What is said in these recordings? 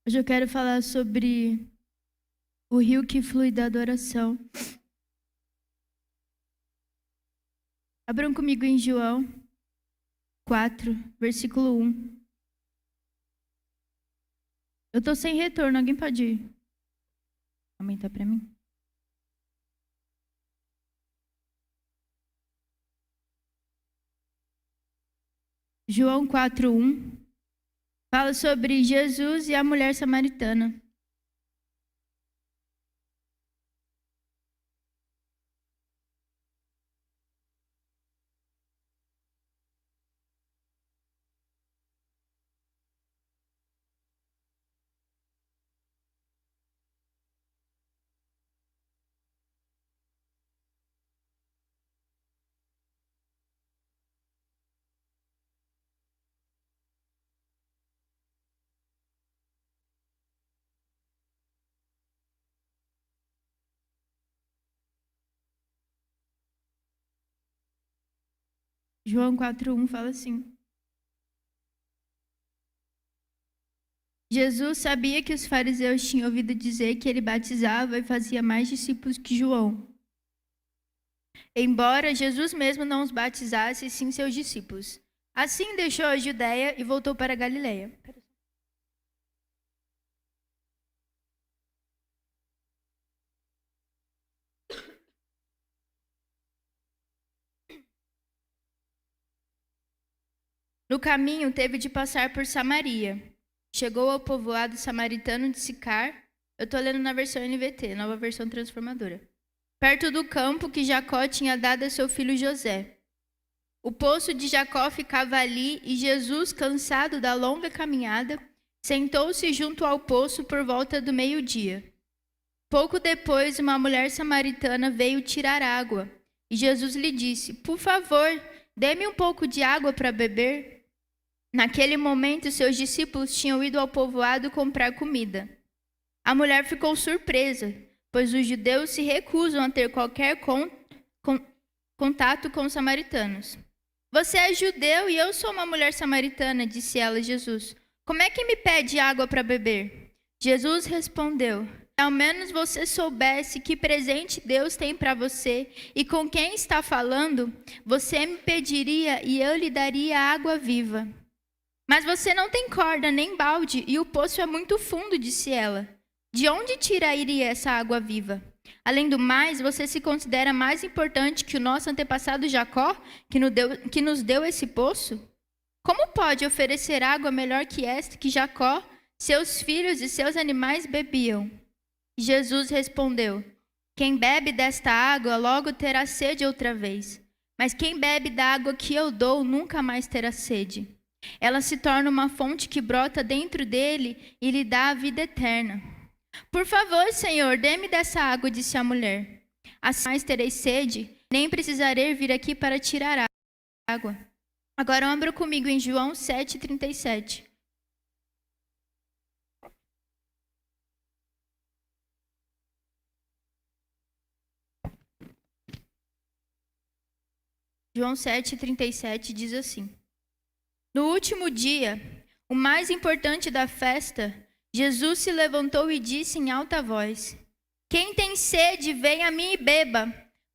Hoje eu quero falar sobre o rio que flui da adoração. Abram comigo em João 4, versículo 1. Eu tô sem retorno, alguém pode aumentar para mim? João 4:1 fala sobre Jesus e a mulher samaritana. João 4:1 fala assim: Jesus sabia que os fariseus tinham ouvido dizer que ele batizava e fazia mais discípulos que João. Embora Jesus mesmo não os batizasse, sim seus discípulos. Assim deixou a Judéia e voltou para a Galiléia. No caminho, teve de passar por Samaria. Chegou ao povoado samaritano de Sicar. Eu estou lendo na versão NVT, nova versão transformadora. Perto do campo que Jacó tinha dado a seu filho José. O poço de Jacó ficava ali e Jesus, cansado da longa caminhada, sentou-se junto ao poço por volta do meio-dia. Pouco depois, uma mulher samaritana veio tirar água. E Jesus lhe disse: "Por favor, dê-me um pouco de água para beber." Naquele momento, seus discípulos tinham ido ao povoado comprar comida. A mulher ficou surpresa, pois os judeus se recusam a ter qualquer contato com os samaritanos. "Você é judeu e eu sou uma mulher samaritana", disse ela a Jesus. "Como é que me pede água para beber?" Jesus respondeu: "Se ao menos você soubesse que presente Deus tem para você e com quem está falando, você me pediria e eu lhe daria água viva. Mas você não tem corda nem balde e o poço é muito fundo", disse ela. "De onde tiraria essa água viva? Além do mais, você se considera mais importante que o nosso antepassado Jacó, que nos deu esse poço? Como pode oferecer água melhor que esta que Jacó, seus filhos e seus animais bebiam?" Jesus respondeu: "Quem bebe desta água logo terá sede outra vez. Mas quem bebe da água que eu dou nunca mais terá sede. Ela se torna uma fonte que brota dentro dele e lhe dá a vida eterna." "Por favor, Senhor, dê-me dessa água", disse a mulher. "Assim mais terei sede, nem precisarei vir aqui para tirar água." Agora abra comigo em João 7:37. João 7:37 diz assim: No último dia, o mais importante da festa, Jesus se levantou e disse em alta voz: "Quem tem sede, venha a mim e beba,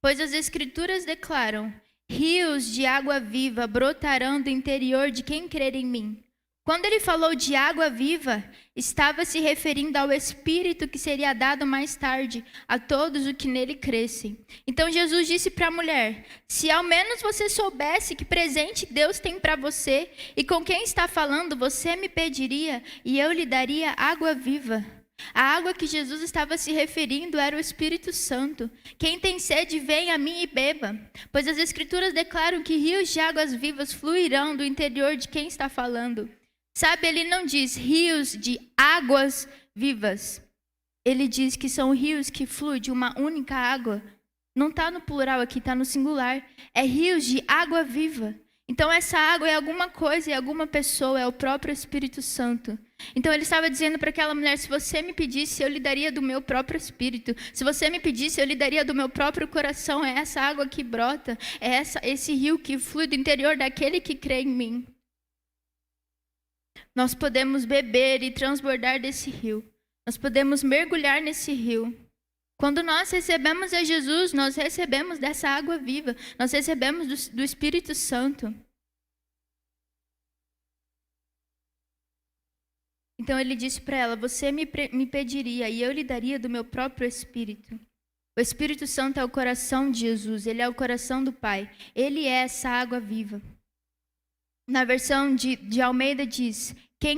pois as Escrituras declaram: rios de água viva brotarão do interior de quem crer em mim." Quando ele falou de água viva, estava se referindo ao Espírito que seria dado mais tarde a todos os que nele crescem. Então Jesus disse para a mulher: "Se ao menos você soubesse que presente Deus tem para você e com quem está falando, você me pediria e eu lhe daria água viva." A água que Jesus estava se referindo era o Espírito Santo. "Quem tem sede, venha a mim e beba, pois as Escrituras declaram que rios de águas vivas fluirão do interior de quem está falando." Sabe, ele não diz rios de águas vivas. Ele diz que são rios que fluem de uma única água. Não está no plural aqui, está no singular. É rios de água viva. Então essa água é alguma coisa, é alguma pessoa, é o próprio Espírito Santo. Então ele estava dizendo para aquela mulher: "Se você me pedisse, eu lhe daria do meu próprio Espírito. Se você me pedisse, eu lhe daria do meu próprio coração. É essa água que brota, é esse rio que flui do interior daquele que crê em mim." Nós podemos beber e transbordar desse rio. Nós podemos mergulhar nesse rio. Quando nós recebemos a Jesus, nós recebemos dessa água viva. Nós recebemos do Espírito Santo. Então ele disse para ela: você me pediria e eu lhe daria do meu próprio Espírito. O Espírito Santo é o coração de Jesus, ele é o coração do Pai. Ele é essa água viva. Na versão de Almeida diz: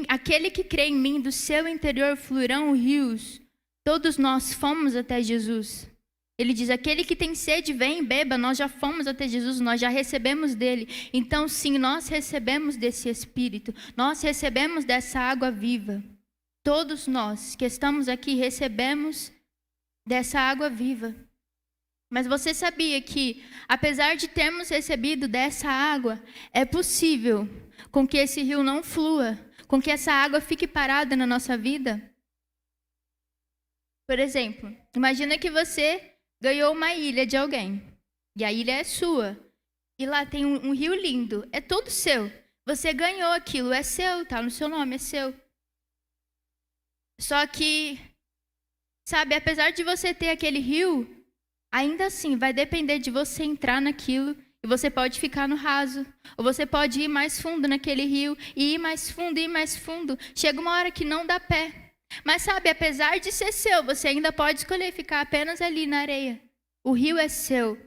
aquele que crê em mim, do seu interior fluirão rios. Todos nós fomos até Jesus. Ele diz: aquele que tem sede, vem e beba. Nós já fomos até Jesus, nós já recebemos dele. Então sim, nós recebemos desse Espírito. Nós recebemos dessa água viva. Todos nós que estamos aqui recebemos dessa água viva. Mas você sabia que, apesar de termos recebido dessa água, é possível com que esse rio não flua, com que essa água fique parada na nossa vida? Por exemplo, imagina que você ganhou uma ilha de alguém, e a ilha é sua, e lá tem um rio lindo, é todo seu. Você ganhou aquilo, é seu, está no seu nome, é seu. Só que, sabe, apesar de você ter aquele rio, ainda assim vai depender de você entrar naquilo, e você pode ficar no raso, ou você pode ir mais fundo naquele rio, e ir mais fundo, e ir mais fundo. Chega uma hora que não dá pé. Mas sabe, apesar de ser seu, você ainda pode escolher ficar apenas ali na areia. O rio é seu.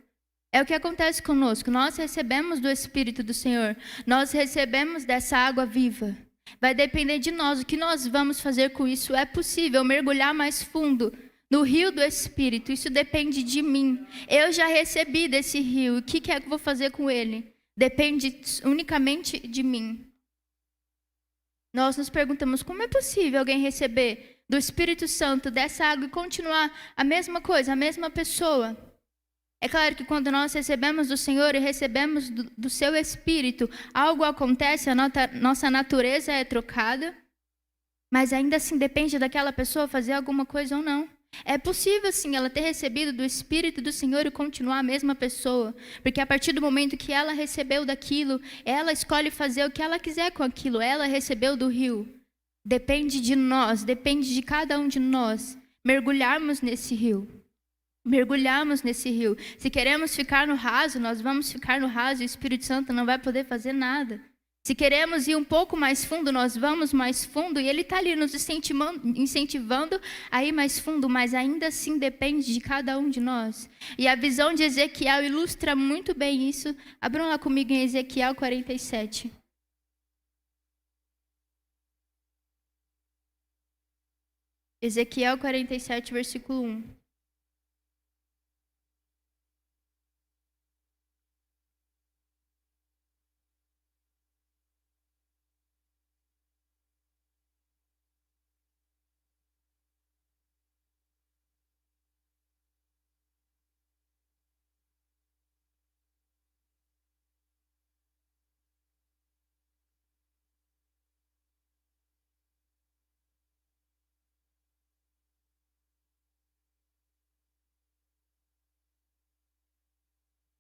É o que acontece conosco. Nós recebemos do Espírito do Senhor. Nós recebemos dessa água viva. Vai depender de nós. O que nós vamos fazer com isso? É possível mergulhar mais fundo no rio do Espírito. Isso depende de mim. Eu já recebi desse rio. O que é que eu vou fazer com ele? Depende unicamente de mim. Nós nos perguntamos: como é possível alguém receber do Espírito Santo dessa água e continuar a mesma coisa, a mesma pessoa? É claro que quando nós recebemos do Senhor e recebemos do seu Espírito, algo acontece, a nossa natureza é trocada, mas ainda assim depende daquela pessoa fazer alguma coisa ou não. É possível, sim, ela ter recebido do Espírito do Senhor e continuar a mesma pessoa. Porque a partir do momento que ela recebeu daquilo, ela escolhe fazer o que ela quiser com aquilo. Ela recebeu do rio. Depende de nós, depende de cada um de nós mergulharmos nesse rio. Mergulharmos nesse rio. Se queremos ficar no raso, nós vamos ficar no raso e o Espírito Santo não vai poder fazer nada. Se queremos ir um pouco mais fundo, nós vamos mais fundo e ele está ali nos incentivando a ir mais fundo, mas ainda assim depende de cada um de nós. E a visão de Ezequiel ilustra muito bem isso. Abram lá comigo em Ezequiel 47. Ezequiel 47, versículo 1.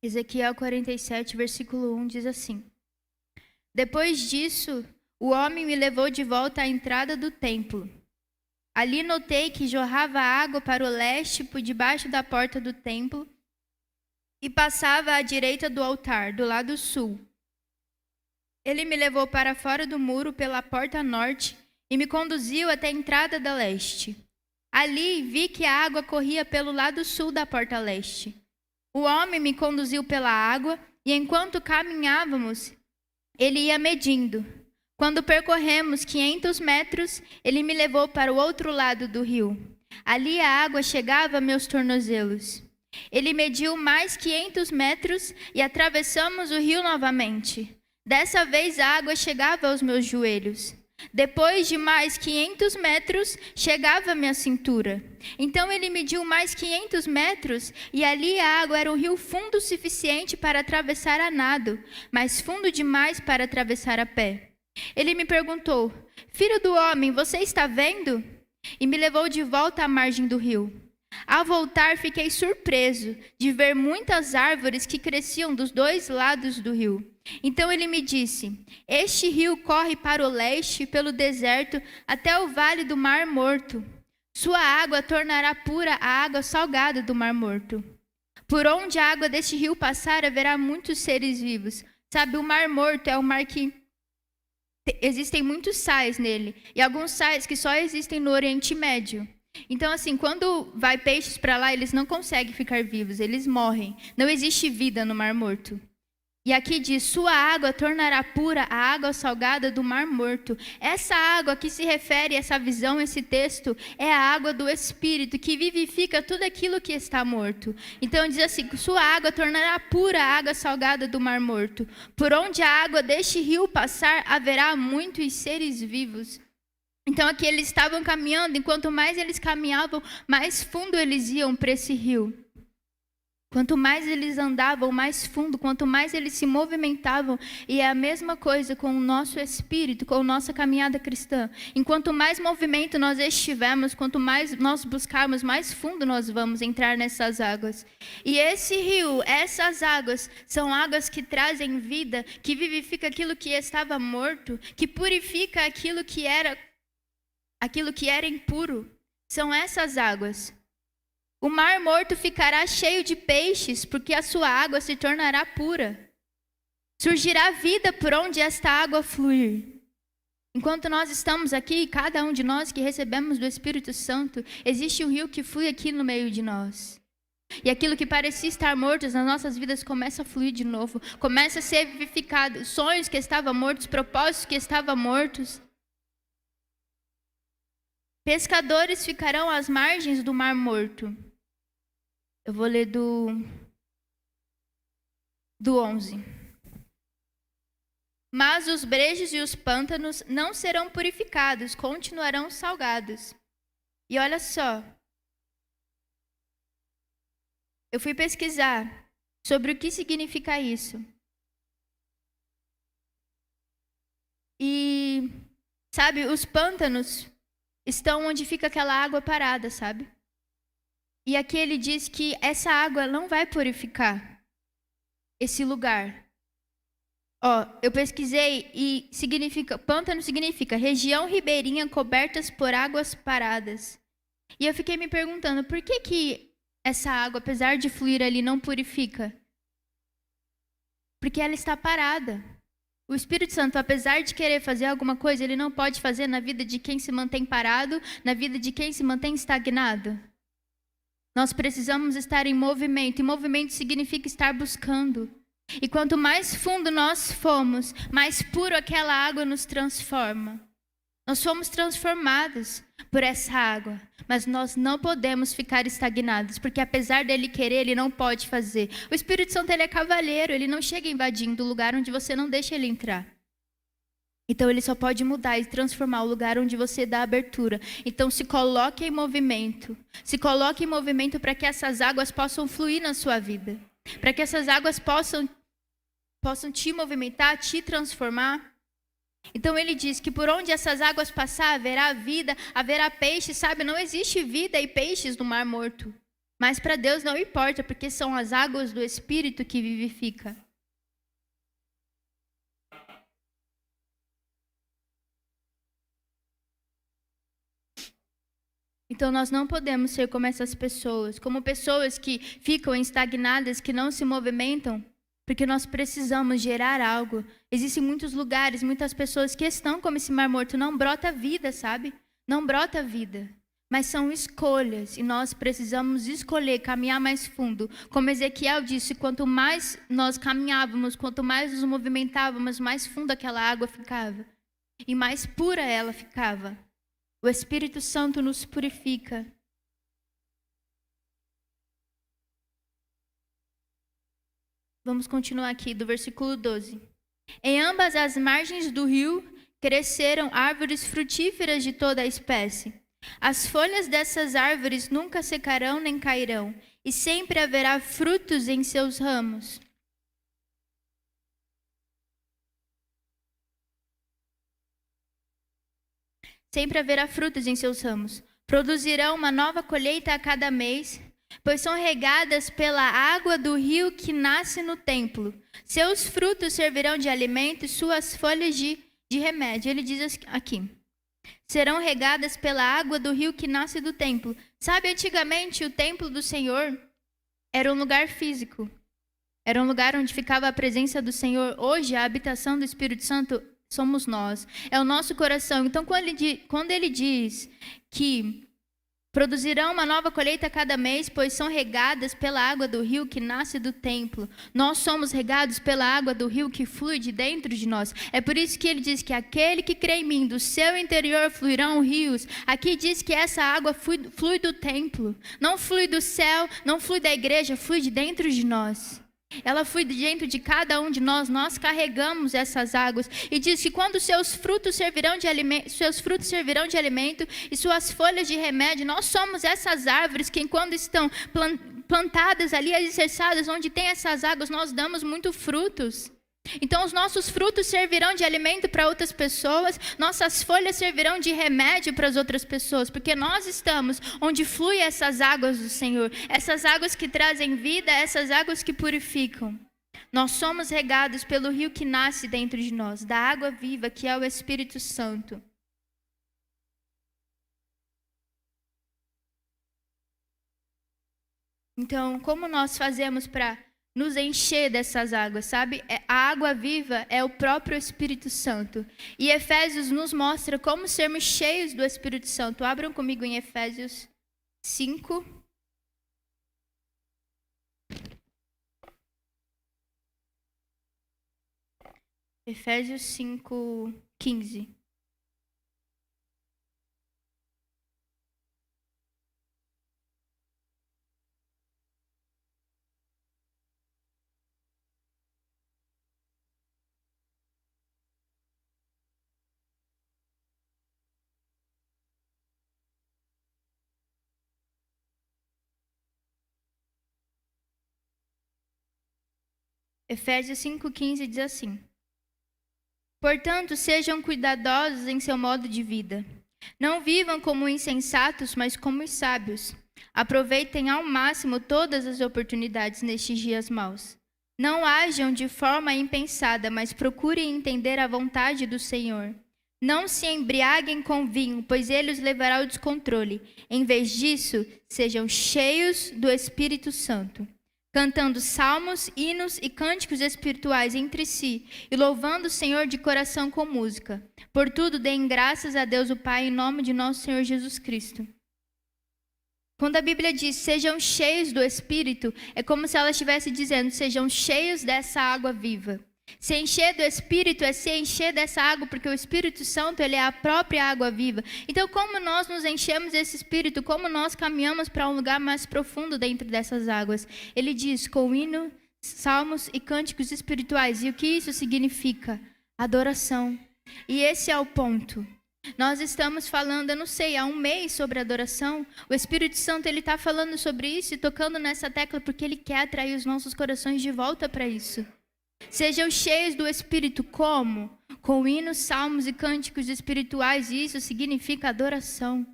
Ezequiel 47, versículo 1 diz assim: depois disso, o homem me levou de volta à entrada do templo. Ali notei que jorrava água para o leste por debaixo da porta do templo e passava à direita do altar, do lado sul. Ele me levou para fora do muro pela porta norte e me conduziu até a entrada da leste. Ali vi que a água corria pelo lado sul da porta leste. O homem me conduziu pela água e enquanto caminhávamos, ele ia medindo. Quando percorremos 500 metros, ele me levou para o outro lado do rio. Ali a água chegava a meus tornozelos. Ele mediu mais 500 metros e atravessamos o rio novamente. Dessa vez a água chegava aos meus joelhos. Depois de mais 500 metros, chegava à minha cintura. Então ele mediu mais 500 metros e ali a água era um rio fundo o suficiente para atravessar a nado, mas fundo demais para atravessar a pé. Ele me perguntou: filho do homem, você está vendo? E me levou de volta à margem do rio. Ao voltar, fiquei surpreso de ver muitas árvores que cresciam dos dois lados do rio. Então ele me disse: este rio corre para o leste, pelo deserto, até o vale do Mar Morto. Sua água tornará pura a água salgada do Mar Morto. Por onde a água deste rio passar, haverá muitos seres vivos. Sabe, o Mar Morto é o mar que existem muitos sais nele, e alguns sais que só existem no Oriente Médio. Então, assim, quando vai peixes para lá, eles não conseguem ficar vivos, eles morrem. Não existe vida no Mar Morto. E aqui diz: sua água tornará pura a água salgada do Mar Morto. Essa água que se refere, essa visão, esse texto, é a água do Espírito, que vivifica tudo aquilo que está morto. Então diz assim: sua água tornará pura a água salgada do Mar Morto. Por onde a água deste rio passar, haverá muitos seres vivos. Então aqui eles estavam caminhando, e quanto mais eles caminhavam, mais fundo eles iam para esse rio. Quanto mais eles andavam, mais fundo, quanto mais eles se movimentavam. E é a mesma coisa com o nosso espírito, com a nossa caminhada cristã. Enquanto mais movimento nós estivermos, quanto mais nós buscarmos, mais fundo nós vamos entrar nessas águas. E esse rio, essas águas, são águas que trazem vida, que vivifica aquilo que estava morto, que purifica aquilo que era impuro. São essas águas. O Mar Morto ficará cheio de peixes, porque a sua água se tornará pura. Surgirá vida por onde esta água fluir. Enquanto nós estamos aqui, cada um de nós que recebemos do Espírito Santo, existe um rio que flui aqui no meio de nós. E aquilo que parecia estar morto nas nossas vidas começa a fluir de novo, começa a ser vivificado. Sonhos que estavam mortos, propósitos que estavam mortos. Pescadores ficarão às margens do Mar Morto. Eu vou ler do 11. Mas os brejos e os pântanos não serão purificados, continuarão salgados. E olha só. Eu fui pesquisar sobre o que significa isso. E, sabe, os pântanos estão onde fica aquela água parada, sabe? E aqui ele diz que essa água não vai purificar esse lugar. Eu pesquisei e pântano significa região ribeirinha cobertas por águas paradas. E eu fiquei me perguntando, por que essa água, apesar de fluir ali, não purifica? Porque ela está parada. O Espírito Santo, apesar de querer fazer alguma coisa, ele não pode fazer na vida de quem se mantém parado, na vida de quem se mantém estagnado. Nós precisamos estar em movimento, e movimento significa estar buscando. E quanto mais fundo nós formos, mais puro aquela água nos transforma. Nós fomos transformados por essa água, mas nós não podemos ficar estagnados, porque apesar dele querer, ele não pode fazer. O Espírito Santo, ele é cavalheiro, ele não chega invadindo o lugar onde você não deixa ele entrar. Então ele só pode mudar e transformar o lugar onde você dá abertura. Então se coloque em movimento. Se coloque em movimento para que essas águas possam fluir na sua vida. Para que essas águas possam te movimentar, te transformar. Então ele diz que por onde essas águas passar haverá vida, haverá peixes, sabe? Não existe vida e peixes no Mar Morto. Mas para Deus não importa, porque são as águas do Espírito que vivifica. Então nós não podemos ser como essas pessoas, como pessoas que ficam estagnadas, que não se movimentam, porque nós precisamos gerar algo. Existem muitos lugares, muitas pessoas que estão como esse Mar Morto, não brota vida, sabe? Não brota vida, mas são escolhas, e nós precisamos escolher caminhar mais fundo. Como Ezequiel disse, quanto mais nós caminhávamos, quanto mais nos movimentávamos, mais fundo aquela água ficava, e mais pura ela ficava. O Espírito Santo nos purifica. Vamos continuar aqui do versículo 12. Em ambas as margens do rio cresceram árvores frutíferas de toda a espécie. As folhas dessas árvores nunca secarão nem cairão, e sempre haverá frutos em seus ramos. Sempre haverá frutos em seus ramos. Produzirão uma nova colheita a cada mês, pois são regadas pela água do rio que nasce no templo. Seus frutos servirão de alimento e suas folhas de remédio. Ele diz aqui: serão regadas pela água do rio que nasce do templo. Sabe, antigamente o templo do Senhor era um lugar físico. Era um lugar onde ficava a presença do Senhor. Hoje, a habitação do Espírito Santo somos nós. É o nosso coração. Então, quando ele diz que produzirão uma nova colheita a cada mês, pois são regadas pela água do rio que nasce do templo. Nós somos regados pela água do rio que flui de dentro de nós. É por isso que ele diz que aquele que crê em mim, do seu interior fluirão rios. Aqui diz que essa água flui do templo. Não flui do céu, não flui da igreja, flui de dentro de nós. Ela flui de dentro de cada um de nós. Nós carregamos essas águas. E diz que quando seus frutos servirão de alimento e suas folhas de remédio, nós somos essas árvores que, quando estão plantadas ali, alicerçadas, onde tem essas águas, nós damos muito frutos. Então, os nossos frutos servirão de alimento para outras pessoas, nossas folhas servirão de remédio para as outras pessoas, porque nós estamos onde fluem essas águas do Senhor, essas águas que trazem vida, essas águas que purificam. Nós somos regados pelo rio que nasce dentro de nós, da água viva que é o Espírito Santo. Então, como nós fazemos para nos encher dessas águas, sabe? A água viva é o próprio Espírito Santo. E Efésios nos mostra como sermos cheios do Espírito Santo. Abram comigo em Efésios 5. Efésios 5, 15. Efésios 5,15 diz assim: portanto, sejam cuidadosos em seu modo de vida. Não vivam como insensatos, mas como os sábios. Aproveitem ao máximo todas as oportunidades nestes dias maus. Não ajam de forma impensada, mas procurem entender a vontade do Senhor. Não se embriaguem com vinho, pois ele os levará ao descontrole. Em vez disso, sejam cheios do Espírito Santo, cantando salmos, hinos e cânticos espirituais entre si, e louvando o Senhor de coração com música. Por tudo, deem graças a Deus o Pai, em nome de nosso Senhor Jesus Cristo. Quando a Bíblia diz, sejam cheios do Espírito, é como se ela estivesse dizendo, sejam cheios dessa água viva. Se encher do Espírito é se encher dessa água, porque o Espírito Santo, ele é a própria água viva. Então, como nós nos enchemos desse Espírito, como nós caminhamos para um lugar mais profundo dentro dessas águas? Ele diz, com hinos, salmos e cânticos espirituais. E o que isso significa? Adoração. E esse é o ponto. Nós estamos falando, eu não sei, há um mês sobre adoração. O Espírito Santo, ele está falando sobre isso e tocando nessa tecla, porque ele quer atrair os nossos corações de volta para isso. Sejam cheios do Espírito, como? Com hinos, salmos e cânticos espirituais, e isso significa adoração.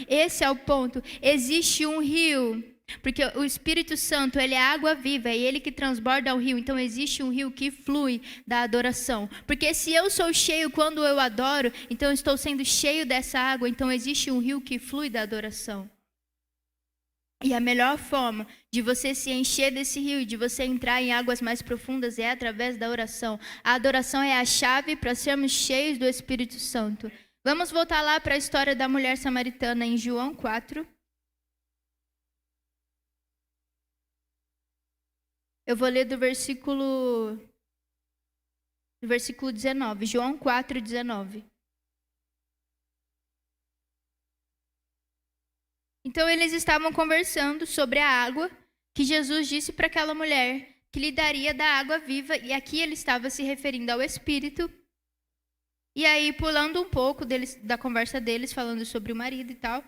Esse é o ponto. Existe um rio, porque o Espírito Santo, ele é água viva, é ele que transborda o rio, então existe um rio que flui da adoração. Porque se eu sou cheio quando eu adoro, então eu estou sendo cheio dessa água, então existe um rio que flui da adoração. E a melhor forma de você se encher desse rio e de você entrar em águas mais profundas é através da oração. A adoração é a chave para sermos cheios do Espírito Santo. Vamos voltar lá para a história da mulher samaritana em João 4. Eu vou ler do versículo 19, João 4, 19. Então, eles estavam conversando sobre a água que Jesus disse para aquela mulher que lhe daria da água viva. E aqui ele estava se referindo ao Espírito. E aí, pulando um pouco da conversa deles, falando sobre o marido e tal,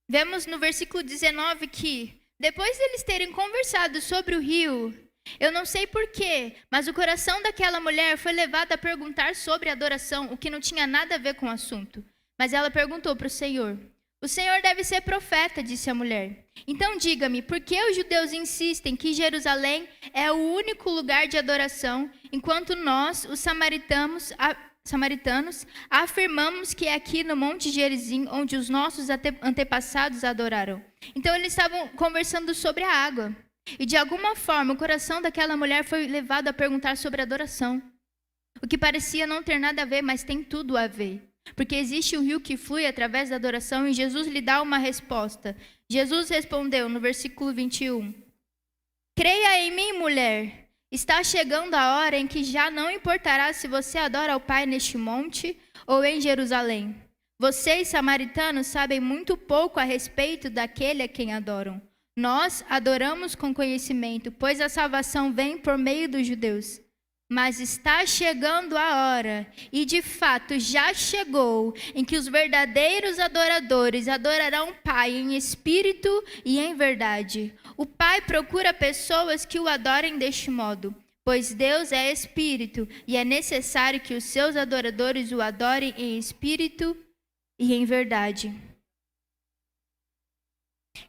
vemos no versículo 19 que, depois deles terem conversado sobre o rio, eu não sei porquê, mas o coração daquela mulher foi levado a perguntar sobre adoração, o que não tinha nada a ver com o assunto. Mas ela perguntou para o Senhor, O Senhor deve ser profeta, disse a mulher. Então diga-me, por que os judeus insistem que Jerusalém é o único lugar de adoração, enquanto nós, os samaritanos, afirmamos que é aqui no Monte Gerizim onde os nossos antepassados adoraram? Então eles estavam conversando sobre a água. E de alguma forma o coração daquela mulher foi levado a perguntar sobre adoração. O que parecia não ter nada a ver, mas tem tudo a ver. Porque existe um rio que flui através da adoração e Jesus lhe dá uma resposta. Jesus respondeu no versículo 21. Creia em mim, mulher. Está chegando a hora em que já não importará se você adora ao Pai neste monte ou em Jerusalém. Vocês, samaritanos, sabem muito pouco a respeito daquele a quem adoram. Nós adoramos com conhecimento, pois a salvação vem por meio dos judeus. Mas está chegando a hora, e de fato já chegou, em que os verdadeiros adoradores adorarão o Pai em espírito e em verdade. O Pai procura pessoas que o adorem deste modo, pois Deus é espírito, e é necessário que os seus adoradores o adorem em espírito e em verdade.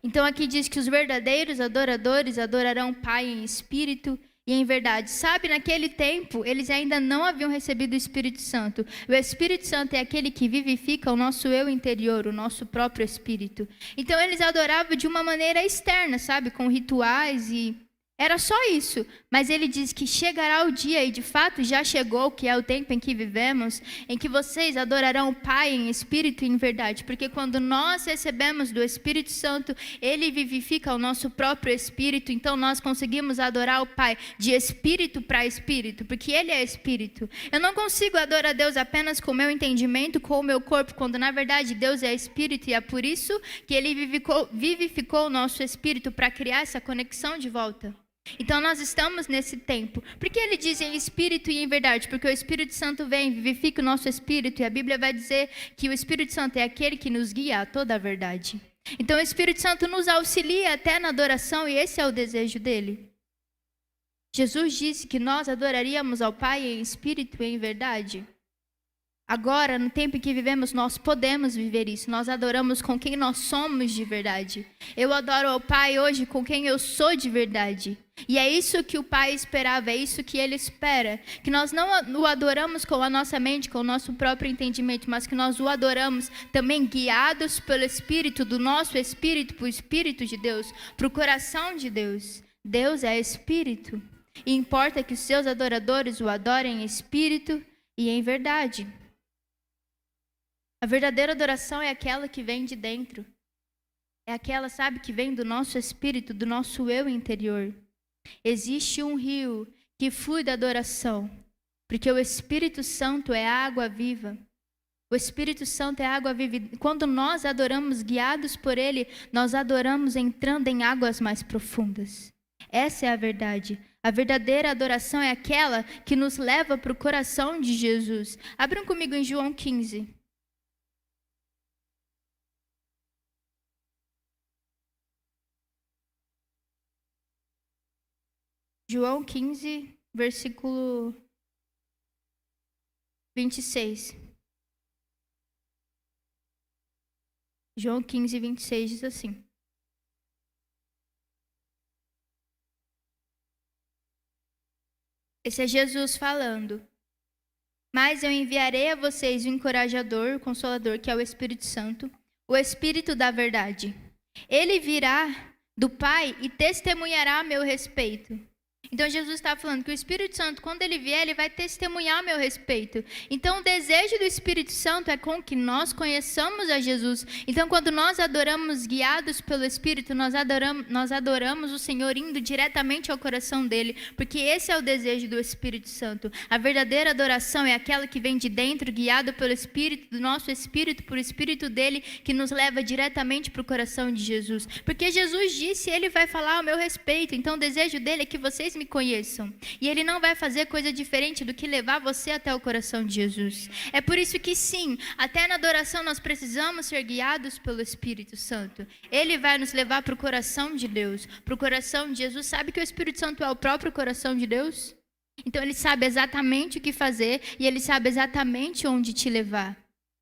Então aqui diz que os verdadeiros adoradores adorarão o Pai em espírito e em verdade. Sabe, naquele tempo, eles ainda não haviam recebido o Espírito Santo. O Espírito Santo é aquele que vivifica o nosso eu interior, o nosso próprio espírito. Então eles adoravam de uma maneira externa, sabe, com rituais e... Era só isso, mas ele diz que chegará o dia, e de fato já chegou, que é o tempo em que vivemos, em que vocês adorarão o Pai em espírito e em verdade, porque quando nós recebemos do Espírito Santo, ele vivifica o nosso próprio espírito, então nós conseguimos adorar o Pai de espírito para espírito, porque ele é espírito. Eu não consigo adorar a Deus apenas com o meu entendimento, com o meu corpo, quando na verdade Deus é espírito, e é por isso que ele vivificou o nosso espírito para criar essa conexão de volta. Então nós estamos nesse tempo. Por que ele diz em espírito e em verdade? Porque o Espírito Santo vem, vivifica o nosso espírito, e a Bíblia vai dizer que o Espírito Santo é aquele que nos guia a toda a verdade. Então o Espírito Santo nos auxilia até na adoração, e esse é o desejo dele. Jesus disse que nós adoraríamos ao Pai em espírito e em verdade. Agora, no tempo em que vivemos, nós podemos viver isso. Nós adoramos com quem nós somos de verdade. Eu adoro ao Pai hoje com quem eu sou de verdade. E é isso que o Pai esperava, é isso que Ele espera. Que nós não o adoramos com a nossa mente, com o nosso próprio entendimento, mas que nós o adoramos também guiados pelo Espírito, do nosso Espírito, para o Espírito de Deus, para o coração de Deus. Deus é Espírito. E importa que os seus adoradores o adorem em espírito e em verdade. A verdadeira adoração é aquela que vem de dentro. É aquela, sabe, que vem do nosso espírito, do nosso eu interior. Existe um rio que flui da adoração, porque o Espírito Santo é água viva. O Espírito Santo é água viva. E quando nós adoramos guiados por Ele, nós adoramos entrando em águas mais profundas. Essa é a verdade. A verdadeira adoração é aquela que nos leva para o coração de Jesus. Abram comigo em João 15. João 15, versículo 26. João 15, 26 diz assim. Esse é Jesus falando. Mas eu enviarei a vocês o encorajador, o consolador, que é o Espírito Santo, o Espírito da verdade. Ele virá do Pai e testemunhará a meu respeito. Então Jesus está falando que o Espírito Santo, quando ele vier, ele vai testemunhar a meu respeito. Então o desejo do Espírito Santo é com que nós conheçamos a Jesus. Então quando nós adoramos guiados pelo Espírito, nós adoramos o Senhor indo diretamente ao coração dele, porque esse é o desejo do Espírito Santo. A verdadeira adoração é aquela que vem de dentro, guiado pelo Espírito, do nosso Espírito, por Espírito dele, que nos leva diretamente para o coração de Jesus. Porque Jesus disse, ele vai falar ao meu respeito. Então o desejo dele é que vocês me conheçam. E ele não vai fazer coisa diferente do que levar você até o coração de Jesus. É por isso que sim, até na adoração nós precisamos ser guiados pelo Espírito Santo. Ele vai nos levar para o coração de Deus, para o coração de Jesus. Sabe que o Espírito Santo é o próprio coração de Deus? Então ele sabe exatamente o que fazer e ele sabe exatamente onde te levar.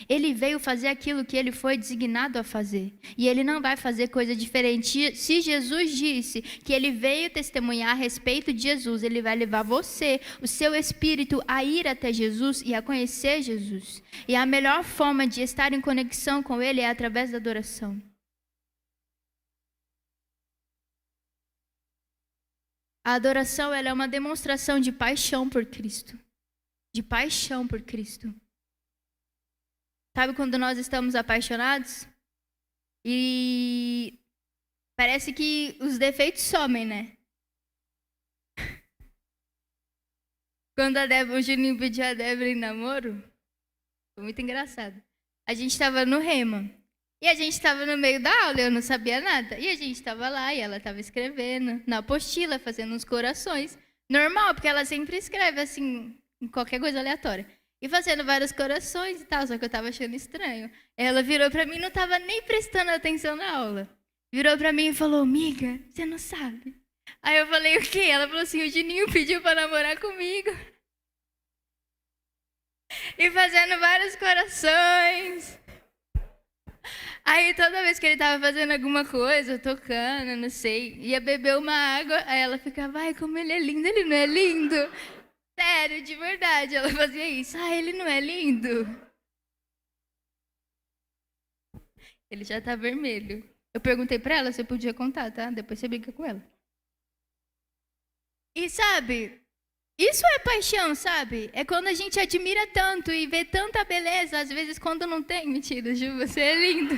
Ele veio fazer aquilo que ele foi designado a fazer. E ele não vai fazer coisa diferente. Se Jesus disse que ele veio testemunhar a respeito de Jesus, ele vai levar você, o seu espírito, a ir até Jesus e a conhecer Jesus. E a melhor forma de estar em conexão com ele é através da adoração. A adoração, ela é uma demonstração de paixão por Cristo. De paixão por Cristo. Sabe quando nós estamos apaixonados? E parece que os defeitos somem, né? Quando o Juninho pediu a Débora em namoro, foi muito engraçado. A gente estava no Rema. E a gente estava no meio da aula, eu não sabia nada. E a gente estava lá e ela estava escrevendo na apostila, fazendo uns corações. Normal, porque ela sempre escreve assim, em qualquer coisa aleatória. E fazendo vários corações e tal, só que eu estava achando estranho. Ela virou para mim e não estava nem prestando atenção na aula. Virou para mim e falou, amiga, você não sabe. Aí eu falei, o quê? Ela falou assim, o Juninho pediu para namorar comigo. E fazendo vários corações. Aí toda vez que ele estava fazendo alguma coisa, tocando, não sei, ia beber uma água, aí ela ficava, ai, como ele é lindo, ele não é lindo? Sério, de verdade, ela fazia isso. Ah, ele não é lindo? Ele já tá vermelho. Eu perguntei pra ela se eu podia contar, tá? Depois você brinca com ela. E sabe, isso é paixão, sabe? É quando a gente admira tanto e vê tanta beleza, às vezes quando não tem. Mentira, Ju, você é lindo.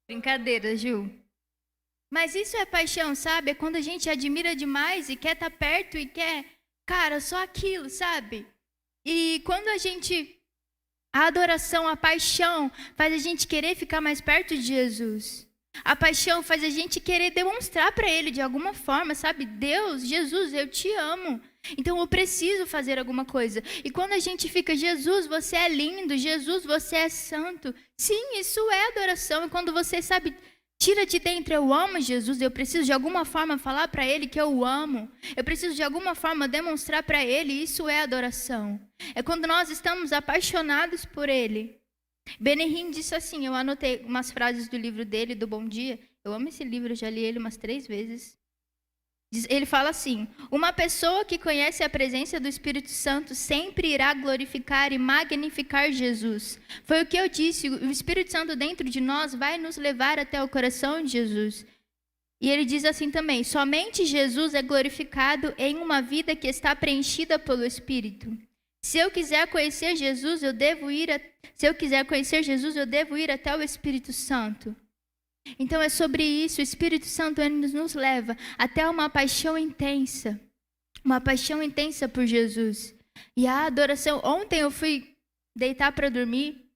Brincadeira, Ju. Mas isso é paixão, sabe? É quando a gente admira demais e quer estar perto e quer, cara, só aquilo, sabe? E quando a adoração, a paixão faz a gente querer ficar mais perto de Jesus. A paixão faz a gente querer demonstrar para ele de alguma forma, sabe? Deus, Jesus, eu te amo. Então eu preciso fazer alguma coisa. E quando a gente fica, Jesus, você é lindo, Jesus, você é santo. Sim, isso é adoração. E quando você sabe, tira de dentro, eu amo Jesus, eu preciso de alguma forma falar para ele que eu o amo. Eu preciso de alguma forma demonstrar para ele, isso é adoração. É quando nós estamos apaixonados por ele. Benihim disse assim, eu anotei umas frases do livro dele, do Bom Dia. Eu amo esse livro, já li ele umas 3 vezes. Ele fala assim, uma pessoa que conhece a presença do Espírito Santo sempre irá glorificar e magnificar Jesus. Foi o que eu disse, o Espírito Santo dentro de nós vai nos levar até o coração de Jesus. E ele diz assim também, somente Jesus é glorificado em uma vida que está preenchida pelo Espírito. Se eu quiser conhecer Jesus, eu devo ir até o Espírito Santo. Então é sobre isso, o Espírito Santo ele nos leva até uma paixão intensa por Jesus. E a adoração, ontem eu fui deitar para dormir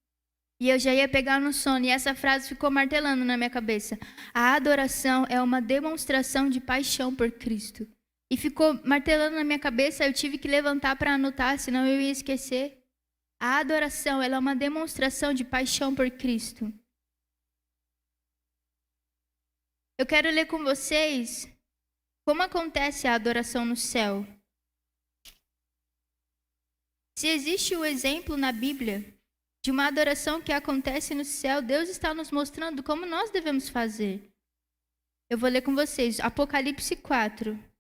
e eu já ia pegar no sono e essa frase ficou martelando na minha cabeça. A adoração é uma demonstração de paixão por Cristo. E ficou martelando na minha cabeça, eu tive que levantar para anotar, senão eu ia esquecer. A adoração ela é uma demonstração de paixão por Cristo. Eu quero ler com vocês como acontece a adoração no céu. Se existe um exemplo na Bíblia de uma adoração que acontece no céu, Deus está nos mostrando como nós devemos fazer. Eu vou ler com vocês, Apocalipse 4.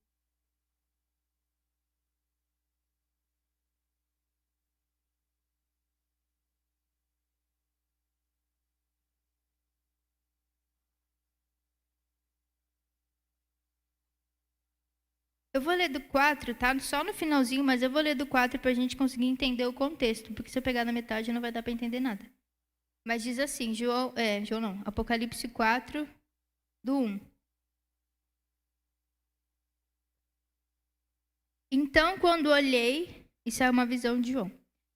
Eu vou ler do 4, tá? Só no finalzinho, mas eu vou ler do 4 para a gente conseguir entender o contexto, porque se eu pegar na metade não vai dar para entender nada. Mas diz assim, Apocalipse 4, do 1. Então, quando olhei, isso é uma visão de João.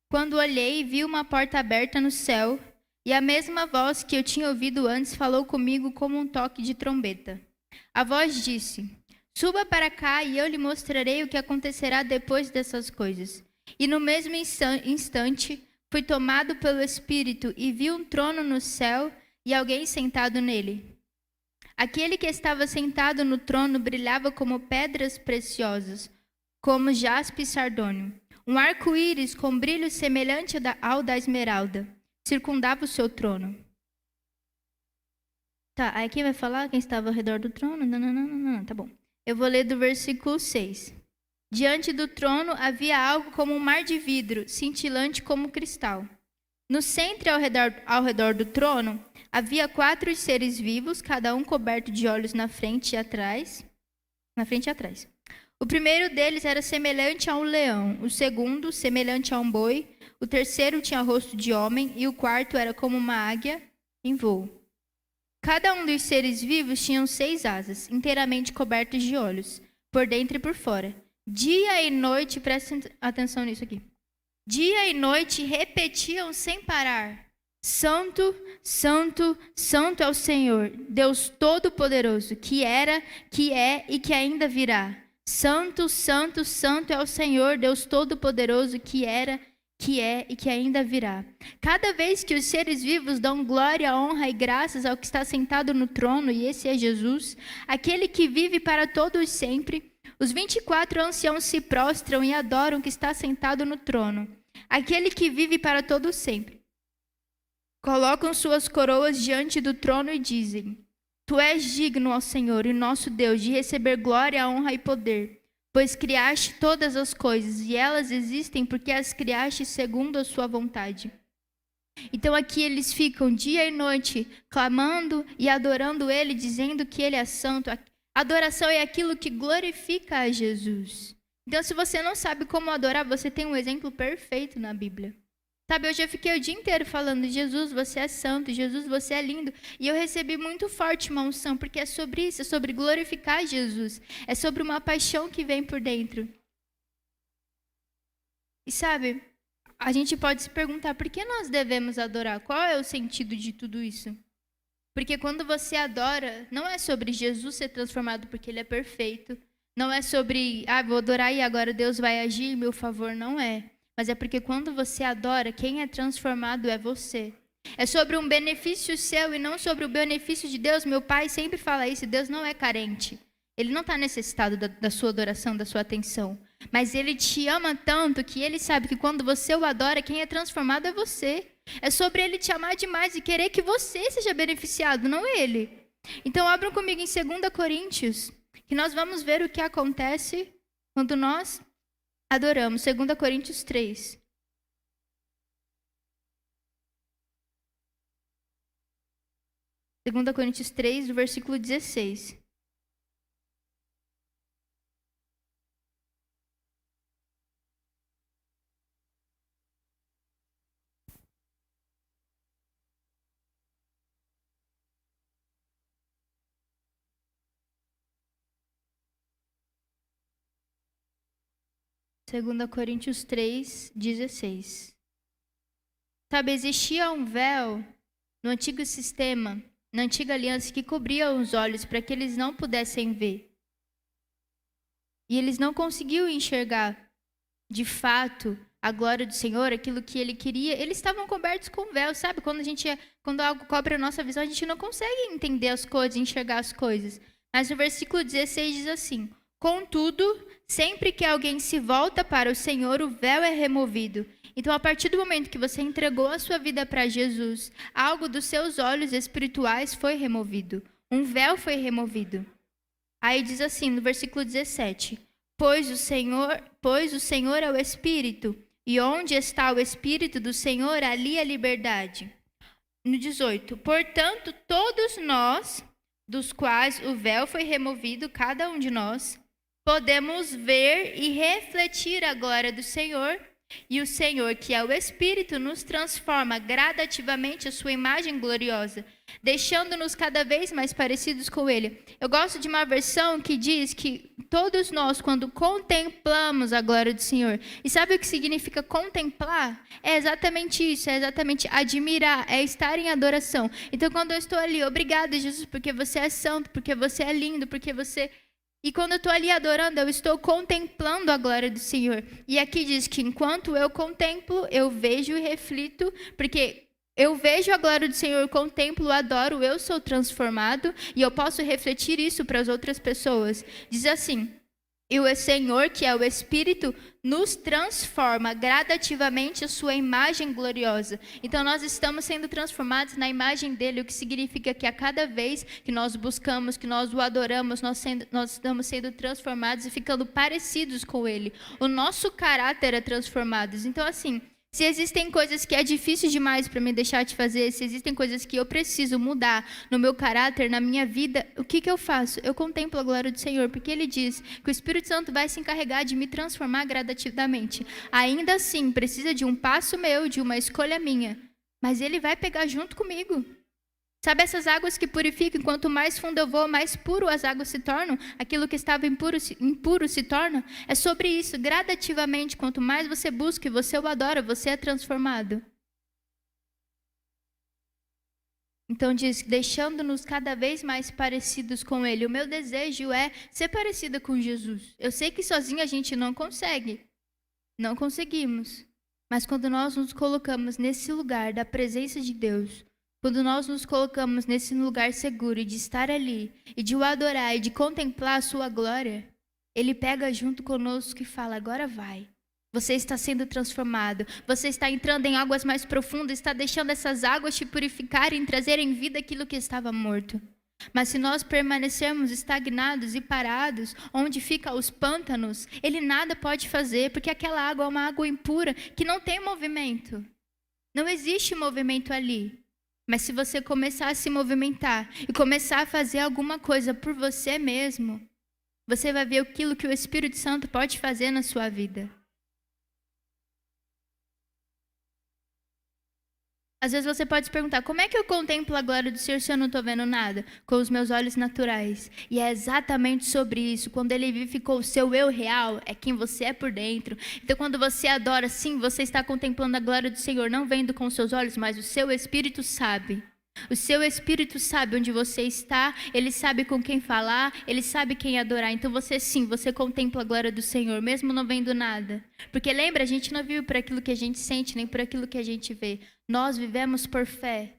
Quando olhei, vi uma porta aberta no céu, e a mesma voz que eu tinha ouvido antes falou comigo como um toque de trombeta. A voz disse: suba para cá e eu lhe mostrarei o que acontecerá depois dessas coisas. E no mesmo instante, fui tomado pelo Espírito e vi um trono no céu e alguém sentado nele. Aquele que estava sentado no trono brilhava como pedras preciosas, como jaspe e sardônio. Um arco-íris com brilho semelhante ao da esmeralda circundava o seu trono. Tá, aí quem vai falar? Quem estava ao redor do trono? Não, tá bom. Eu vou ler do versículo 6. Diante do trono havia algo como um mar de vidro, cintilante como cristal. No centro e ao redor do trono havia 4 seres vivos, cada um coberto de olhos na frente e atrás. O primeiro deles era semelhante a um leão, o segundo semelhante a um boi, o terceiro tinha rosto de homem e o quarto era como uma águia em voo. Cada um dos seres vivos tinha 6 asas, inteiramente cobertas de olhos, por dentro e por fora. Dia e noite, prestem atenção nisso aqui. Dia e noite repetiam sem parar: Santo, Santo, Santo é o Senhor, Deus Todo-Poderoso, que era, que é e que ainda virá. Santo, Santo, Santo é o Senhor, Deus Todo-Poderoso, que era, que é e que ainda virá. Cada vez que os seres vivos dão glória, honra e graças ao que está sentado no trono, e esse é Jesus, aquele que vive para todos sempre, os 24 anciãos se prostram e adoram o que está sentado no trono, aquele que vive para todos sempre. Colocam suas coroas diante do trono e dizem: Tu és digno, ó Senhor, e nosso Deus, de receber glória, honra e poder, pois criaste todas as coisas, e elas existem porque as criaste segundo a sua vontade. Então aqui eles ficam dia e noite clamando e adorando Ele, dizendo que Ele é santo. A adoração é aquilo que glorifica a Jesus. Então, se você não sabe como adorar, você tem um exemplo perfeito na Bíblia. Sabe, hoje eu fiquei o dia inteiro falando: Jesus, você é santo, Jesus, você é lindo. E eu recebi muito forte uma unção, porque é sobre isso, é sobre glorificar Jesus. É sobre uma paixão que vem por dentro. E sabe, a gente pode se perguntar: por que nós devemos adorar? Qual é o sentido de tudo isso? Porque quando você adora, não é sobre Jesus ser transformado porque Ele é perfeito. Não é sobre, vou adorar e agora Deus vai agir em meu favor. Não é. Mas é porque quando você adora, quem é transformado é você. É sobre um benefício seu e não sobre o benefício de Deus. Meu pai sempre fala isso: Deus não é carente. Ele não está necessitado da sua adoração, da sua atenção. Mas Ele te ama tanto que Ele sabe que quando você o adora, quem é transformado é você. É sobre Ele te amar demais e querer que você seja beneficiado, não Ele. Então abram comigo em 2 Coríntios, que nós vamos ver o que acontece quando nós adoramos. 2 Coríntios 3. Segunda Coríntios 3, do versículo 16. Segunda Coríntios 3, 16. Sabe, existia um véu no antigo sistema, na antiga aliança, que cobria os olhos para que eles não pudessem ver. E eles não conseguiam enxergar, de fato, a glória do Senhor, aquilo que Ele queria. Eles estavam cobertos com véu, sabe? Quando algo cobre a nossa visão, a gente não consegue entender as coisas, enxergar as coisas. Mas no versículo 16 diz assim: Contudo, sempre que alguém se volta para o Senhor, o véu é removido. Então, a partir do momento que você entregou a sua vida para Jesus, algo dos seus olhos espirituais foi removido. Um véu foi removido. Aí diz assim, no versículo 17: Pois o Senhor é o Espírito, e onde está o Espírito do Senhor, ali a liberdade. No 18: Portanto, todos nós, dos quais o véu foi removido, cada um de nós, podemos ver e refletir a glória do Senhor, e o Senhor, que é o Espírito, nos transforma gradativamente a sua imagem gloriosa, deixando-nos cada vez mais parecidos com Ele. Eu gosto de uma versão que diz que todos nós, quando contemplamos a glória do Senhor, e sabe o que significa contemplar? É exatamente isso, é exatamente admirar, é estar em adoração. Então, quando eu estou ali, obrigada, Jesus, porque você é santo, porque você é lindo, porque você... E quando eu estou ali adorando, eu estou contemplando a glória do Senhor. E aqui diz que enquanto eu contemplo, eu vejo e reflito, porque eu vejo a glória do Senhor, contemplo, adoro, eu sou transformado e eu posso refletir isso para as outras pessoas. Diz assim: E o Senhor, que é o Espírito, nos transforma gradativamente a sua imagem gloriosa. Então nós estamos sendo transformados na imagem dele, o que significa que a cada vez que nós buscamos, que nós o adoramos, nós estamos sendo transformados e ficando parecidos com ele. O nosso caráter é transformado. Então assim, se existem coisas que é difícil demais para me deixar de fazer, se existem coisas que eu preciso mudar no meu caráter, na minha vida, o que eu faço? Eu contemplo a glória do Senhor, porque Ele diz que o Espírito Santo vai se encarregar de me transformar gradativamente. Ainda assim, precisa de um passo meu, de uma escolha minha, mas Ele vai pegar junto comigo. Sabe essas águas que purificam? Quanto mais fundo eu vou, mais puro as águas se tornam. Aquilo que estava impuro se torna. É sobre isso, gradativamente. Quanto mais você busca e você o adora, você é transformado. Então diz, deixando-nos cada vez mais parecidos com Ele. O meu desejo é ser parecida com Jesus. Eu sei que sozinho a gente não consegue. Não conseguimos. Mas quando nós nos colocamos nesse lugar da presença de Deus, quando nós nos colocamos nesse lugar seguro de estar ali, e de o adorar, e de contemplar a sua glória, Ele pega junto conosco e fala, agora vai. Você está sendo transformado, você está entrando em águas mais profundas, está deixando essas águas te purificarem e trazerem vida aquilo que estava morto. Mas se nós permanecermos estagnados e parados, onde ficam os pântanos, Ele nada pode fazer, porque aquela água é uma água impura, que não tem movimento. Não existe movimento ali. Mas se você começar a se movimentar e começar a fazer alguma coisa por você mesmo, você vai ver aquilo que o Espírito Santo pode fazer na sua vida. Às vezes você pode se perguntar, como é que eu contemplo a glória do Senhor se eu não estou vendo nada? Com os meus olhos naturais. E é exatamente sobre isso. Quando Ele vivificou o seu eu real, é quem você é por dentro. Então quando você adora, sim, você está contemplando a glória do Senhor, não vendo com os seus olhos, mas o seu Espírito sabe. O seu Espírito sabe onde você está, Ele sabe com quem falar, Ele sabe quem adorar. Então você sim, você contempla a glória do Senhor, mesmo não vendo nada. Porque lembra, a gente não vive por aquilo que a gente sente, nem por aquilo que a gente vê. Nós vivemos por fé,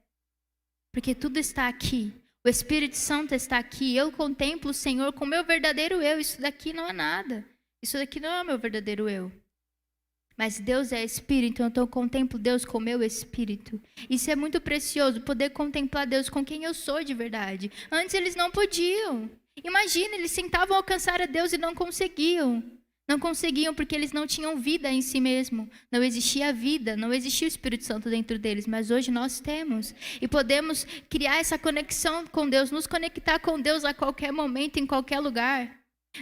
porque tudo está aqui. O Espírito Santo está aqui. Eu contemplo o Senhor com o meu verdadeiro eu. Isso daqui não é nada. Isso daqui não é o meu verdadeiro eu. Mas Deus é Espírito, então eu contemplo Deus com o meu Espírito. Isso é muito precioso, poder contemplar Deus com quem eu sou de verdade. Antes eles não podiam. Imagina, eles tentavam alcançar a Deus e não conseguiam. Não conseguiam porque eles não tinham vida em si mesmo. Não existia vida, não existia o Espírito Santo dentro deles. Mas hoje nós temos. E podemos criar essa conexão com Deus, nos conectar com Deus a qualquer momento, em qualquer lugar.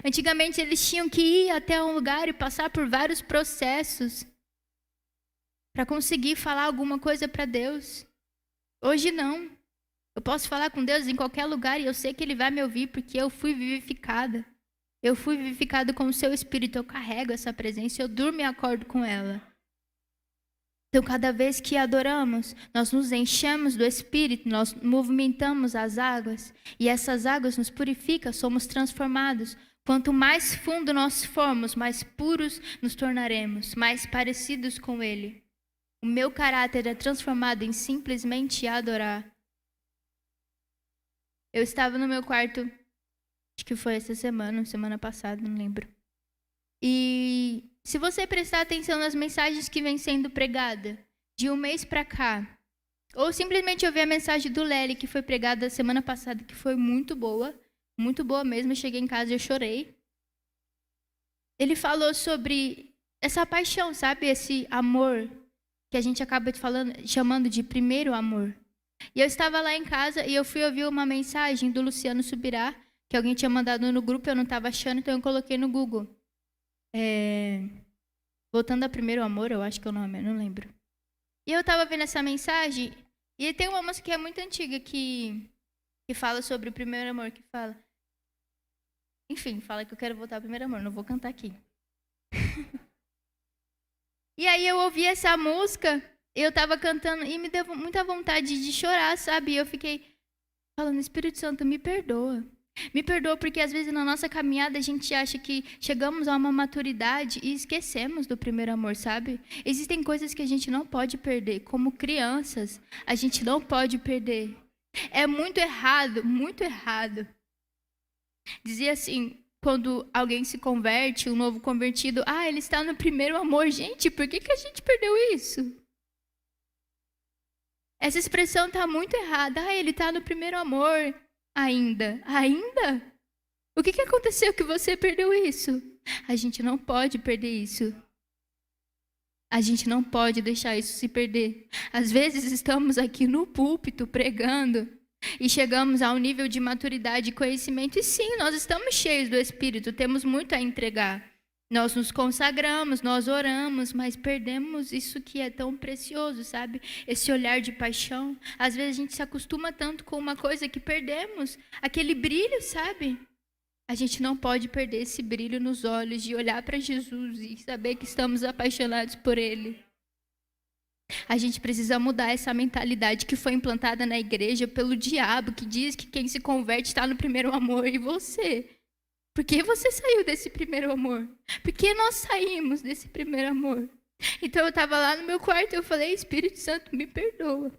Antigamente eles tinham que ir até um lugar e passar por vários processos para conseguir falar alguma coisa para Deus. Hoje não. Eu posso falar com Deus em qualquer lugar e eu sei que Ele vai me ouvir porque eu fui vivificada. Eu fui vivificado com o seu Espírito, eu carrego essa presença, eu durmo e acordo com ela. Então, cada vez que adoramos, nós nos enchemos do Espírito, nós movimentamos as águas e essas águas nos purificam, somos transformados. Quanto mais fundo nós formos, mais puros nos tornaremos, mais parecidos com Ele. O meu caráter é transformado em simplesmente adorar. Eu estava no meu quarto, acho que foi essa semana passada, não lembro. E se você prestar atenção nas mensagens que vêm sendo pregadas, de um mês para cá, ou simplesmente ouvir a mensagem do Lely, que foi pregada semana passada, que foi muito boa mesmo, eu cheguei em casa e eu chorei. Ele falou sobre essa paixão, sabe? Esse amor que a gente acaba chamando de primeiro amor. E eu estava lá em casa e eu fui ouvir uma mensagem do Luciano Subirá, que alguém tinha mandado no grupo, eu não estava achando, então eu coloquei no Google. Voltando a Primeiro Amor, eu acho que é o nome, eu não lembro. E eu estava vendo essa mensagem, e tem uma música que é muito antiga, que fala sobre o primeiro amor, que fala... Enfim, fala que eu quero voltar ao primeiro amor, não vou cantar aqui. E aí eu ouvi essa música, eu estava cantando, e me deu muita vontade de chorar, sabe? E eu fiquei falando, Espírito Santo, me perdoa. Me perdoa porque às vezes na nossa caminhada a gente acha que chegamos a uma maturidade e esquecemos do primeiro amor, sabe? Existem coisas que a gente não pode perder, como crianças, a gente não pode perder. É muito errado, muito errado. Dizia assim, quando alguém se converte, um novo convertido, ele está no primeiro amor. Gente, por que a gente perdeu isso? Essa expressão está muito errada. Ele está no primeiro amor ainda. Ainda? O que aconteceu que você perdeu isso? A gente não pode perder isso. A gente não pode deixar isso se perder. Às vezes estamos aqui no púlpito pregando e chegamos a um nível de maturidade e conhecimento. E sim, nós estamos cheios do Espírito, temos muito a entregar. Nós nos consagramos, nós oramos, mas perdemos isso que é tão precioso, sabe? Esse olhar de paixão. Às vezes a gente se acostuma tanto com uma coisa que perdemos aquele brilho, sabe? A gente não pode perder esse brilho nos olhos de olhar para Jesus e saber que estamos apaixonados por Ele. A gente precisa mudar essa mentalidade que foi implantada na igreja pelo diabo, que diz que quem se converte está no primeiro amor. E você? Por que você saiu desse primeiro amor? Por que nós saímos desse primeiro amor? Então eu estava lá no meu quarto e eu falei, Espírito Santo, me perdoa.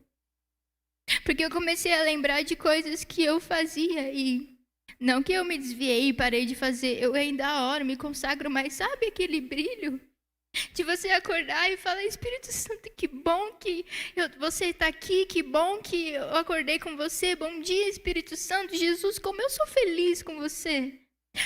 Porque eu comecei a lembrar de coisas que eu fazia e não que eu me desviei e parei de fazer, eu ainda oro, me consagro, mas sabe aquele brilho? De você acordar e falar, Espírito Santo, que bom que você está aqui, que bom que eu acordei com você, bom dia, Espírito Santo, Jesus, como eu sou feliz com você.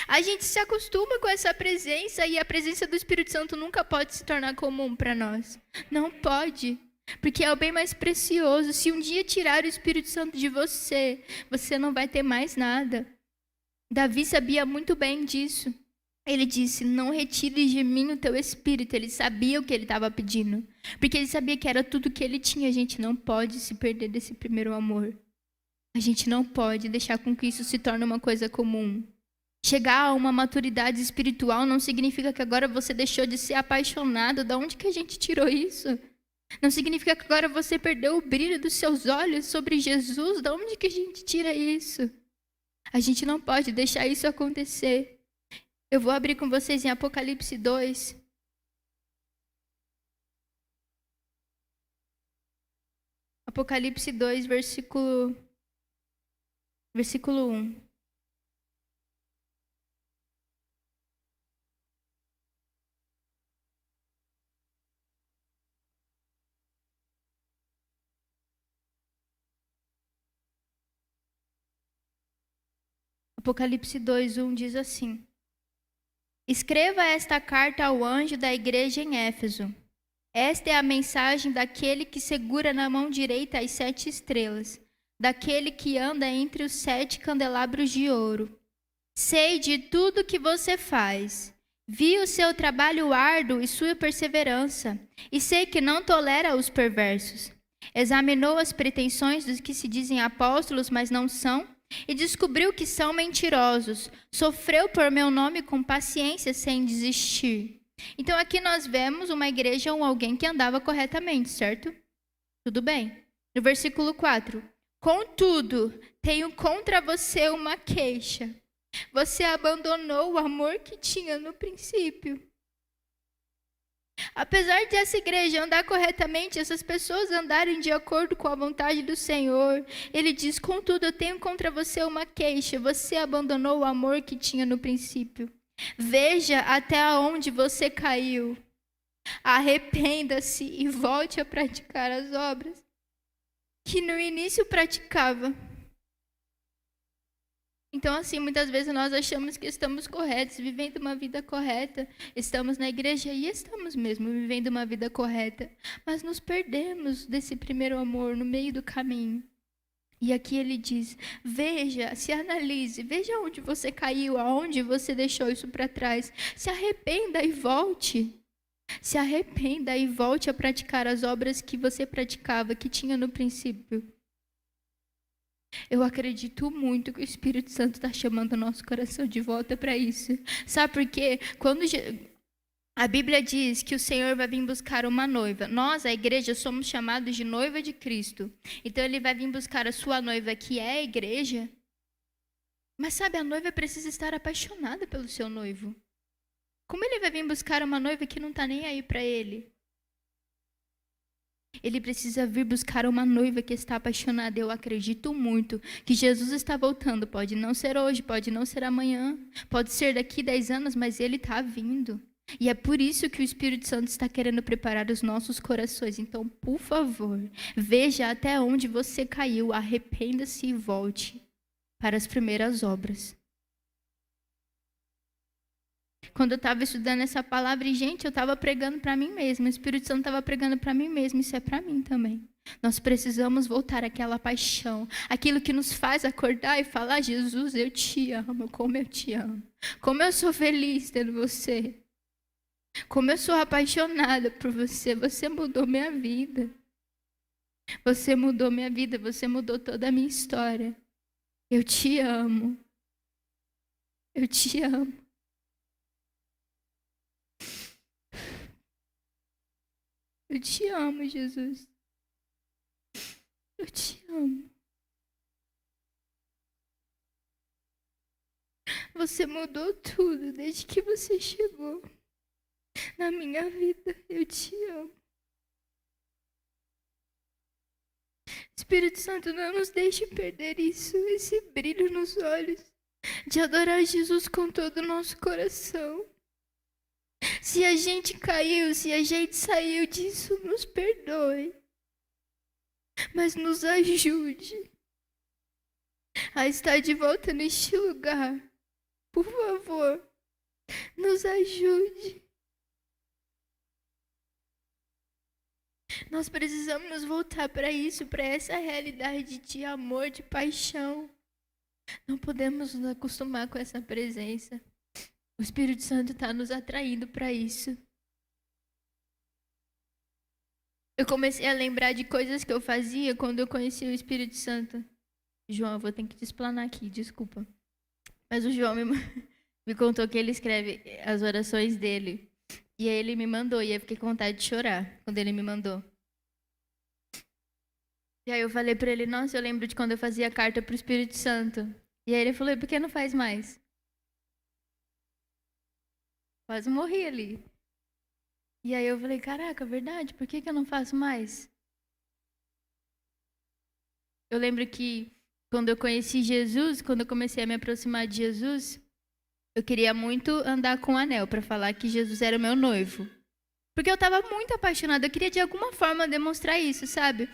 A gente se acostuma com essa presença e a presença do Espírito Santo nunca pode se tornar comum para nós. Não pode, porque é o bem mais precioso. Se um dia tirar o Espírito Santo de você, você não vai ter mais nada. Davi sabia muito bem disso. Ele disse, não retires de mim o teu espírito. Ele sabia o que ele estava pedindo. Porque ele sabia que era tudo que ele tinha. A gente não pode se perder desse primeiro amor. A gente não pode deixar com que isso se torne uma coisa comum. Chegar a uma maturidade espiritual não significa que agora você deixou de ser apaixonado. Da onde que a gente tirou isso? Não significa que agora você perdeu o brilho dos seus olhos sobre Jesus. Da onde que a gente tira isso? A gente não pode deixar isso acontecer. Eu vou abrir com vocês em Apocalipse 2. Apocalipse 2, versículo 1. Apocalipse 2, 1 diz assim. Escreva esta carta ao anjo da igreja em Éfeso. Esta é a mensagem daquele que segura na mão direita as 7 estrelas, daquele que anda entre os 7 candelabros de ouro. Sei de tudo que você faz. Vi o seu trabalho árduo e sua perseverança, e sei que não tolera os perversos. Examinou as pretensões dos que se dizem apóstolos, mas não são, e descobriu que são mentirosos. Sofreu por meu nome com paciência sem desistir. Então aqui nós vemos uma igreja ou alguém que andava corretamente, certo? Tudo bem. No versículo 4. Contudo, tenho contra você uma queixa. Você abandonou o amor que tinha no princípio. Apesar de essa igreja andar corretamente, essas pessoas andarem de acordo com a vontade do Senhor, ele diz, contudo, eu tenho contra você uma queixa. Você abandonou o amor que tinha no princípio. Veja até onde você caiu. Arrependa-se e volte a praticar as obras que no início praticava. Então, assim, muitas vezes nós achamos que estamos corretos, vivendo uma vida correta. Estamos na igreja e estamos mesmo vivendo uma vida correta. Mas nos perdemos desse primeiro amor no meio do caminho. E aqui ele diz, veja, se analise, veja onde você caiu, aonde você deixou isso para trás. Se arrependa e volte. Se arrependa e volte a praticar as obras que você praticava, que tinha no princípio. Eu acredito muito que o Espírito Santo está chamando o nosso coração de volta para isso. Sabe por quê? Quando a Bíblia diz que o Senhor vai vir buscar uma noiva. Nós, a igreja, somos chamados de noiva de Cristo. Então ele vai vir buscar a sua noiva, que é a igreja. Mas sabe, a noiva precisa estar apaixonada pelo seu noivo. Como ele vai vir buscar uma noiva que não está nem aí para ele? Ele precisa vir buscar uma noiva que está apaixonada. Eu acredito muito que Jesus está voltando. Pode não ser hoje, pode não ser amanhã, pode ser daqui 10 anos, mas ele está vindo. E é por isso que o Espírito Santo está querendo preparar os nossos corações. Então, por favor, veja até onde você caiu, arrependa-se e volte para as primeiras obras. Quando eu estava estudando essa palavra, e gente, eu estava pregando para mim mesma, o Espírito Santo estava pregando para mim mesmo, isso é para mim também. Nós precisamos voltar àquela paixão, aquilo que nos faz acordar e falar: Jesus, eu te amo, como eu te amo, como eu sou feliz tendo você, como eu sou apaixonada por você, você mudou minha vida, você mudou minha vida, você mudou toda a minha história, eu te amo, eu te amo. Eu te amo, Jesus. Eu te amo. Você mudou tudo desde que você chegou na minha vida. Eu te amo. Espírito Santo, não nos deixe perder isso, esse brilho nos olhos, de adorar Jesus com todo o nosso coração. Se a gente caiu, se a gente saiu disso, nos perdoe. Mas nos ajude a estar de volta neste lugar. Por favor, nos ajude. Nós precisamos nos voltar para isso, para essa realidade de amor, de paixão. Não podemos nos acostumar com essa presença. O Espírito Santo está nos atraindo para isso. Eu comecei a lembrar de coisas que eu fazia quando eu conheci o Espírito Santo. João, eu vou ter que te explanar aqui, desculpa. Mas o João me contou que ele escreve as orações dele. E aí ele me mandou, e eu fiquei com vontade de chorar quando ele me mandou. E aí eu falei para ele: nossa, eu lembro de quando eu fazia carta para o Espírito Santo. E aí ele falou: por que não faz mais? Quase morri ali. E aí eu falei: caraca, verdade, por que eu não faço mais? Eu lembro que quando eu conheci Jesus, quando eu comecei a me aproximar de Jesus, eu queria muito andar com o anel para falar que Jesus era o meu noivo. Porque eu estava muito apaixonada, eu queria de alguma forma demonstrar isso, sabe?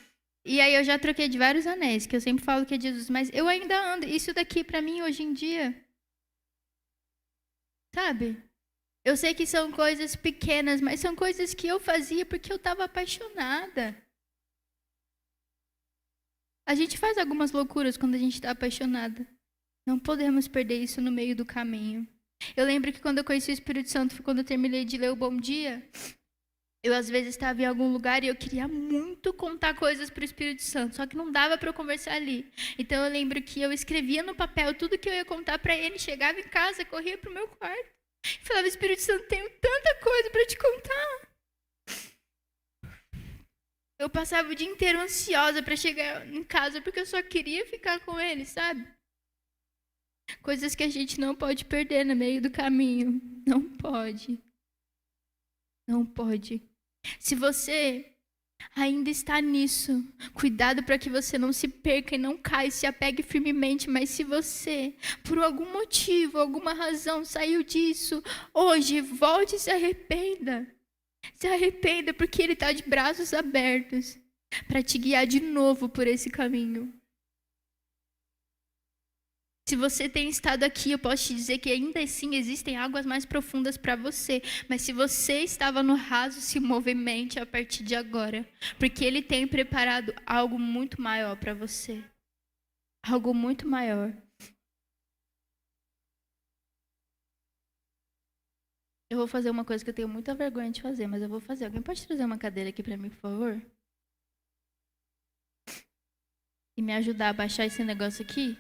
E aí eu já troquei de vários anéis, que eu sempre falo que é de Jesus, mas eu ainda ando. Isso daqui para mim hoje em dia, sabe? Eu sei que são coisas pequenas, mas são coisas que eu fazia porque eu estava apaixonada. A gente faz algumas loucuras quando a gente está apaixonada. Não podemos perder isso no meio do caminho. Eu lembro que quando eu conheci o Espírito Santo, foi quando eu terminei de ler o Bom Dia. Eu às vezes estava em algum lugar e eu queria muito contar coisas para o Espírito Santo, só que não dava para eu conversar ali. Então eu lembro que eu escrevia no papel tudo que eu ia contar para ele, chegava em casa, corria para o meu quarto. Falava: Espírito Santo, tenho tanta coisa para te contar. Eu passava o dia inteiro ansiosa para chegar em casa porque eu só queria ficar com ele, sabe? Coisas que a gente não pode perder no meio do caminho. Não pode. Não pode. Se você ainda está nisso, cuidado para que você não se perca e não caia, se apegue firmemente. Mas se você, por algum motivo, alguma razão, saiu disso, hoje, volte e se arrependa. Se arrependa, porque Ele está de braços abertos para te guiar de novo por esse caminho. Se você tem estado aqui, eu posso te dizer que ainda assim existem águas mais profundas para você. Mas se você estava no raso, se movimente a partir de agora. Porque Ele tem preparado algo muito maior para você. Algo muito maior. Eu vou fazer uma coisa que eu tenho muita vergonha de fazer, mas eu vou fazer. Alguém pode trazer uma cadeira aqui para mim, por favor? E me ajudar a baixar esse negócio aqui?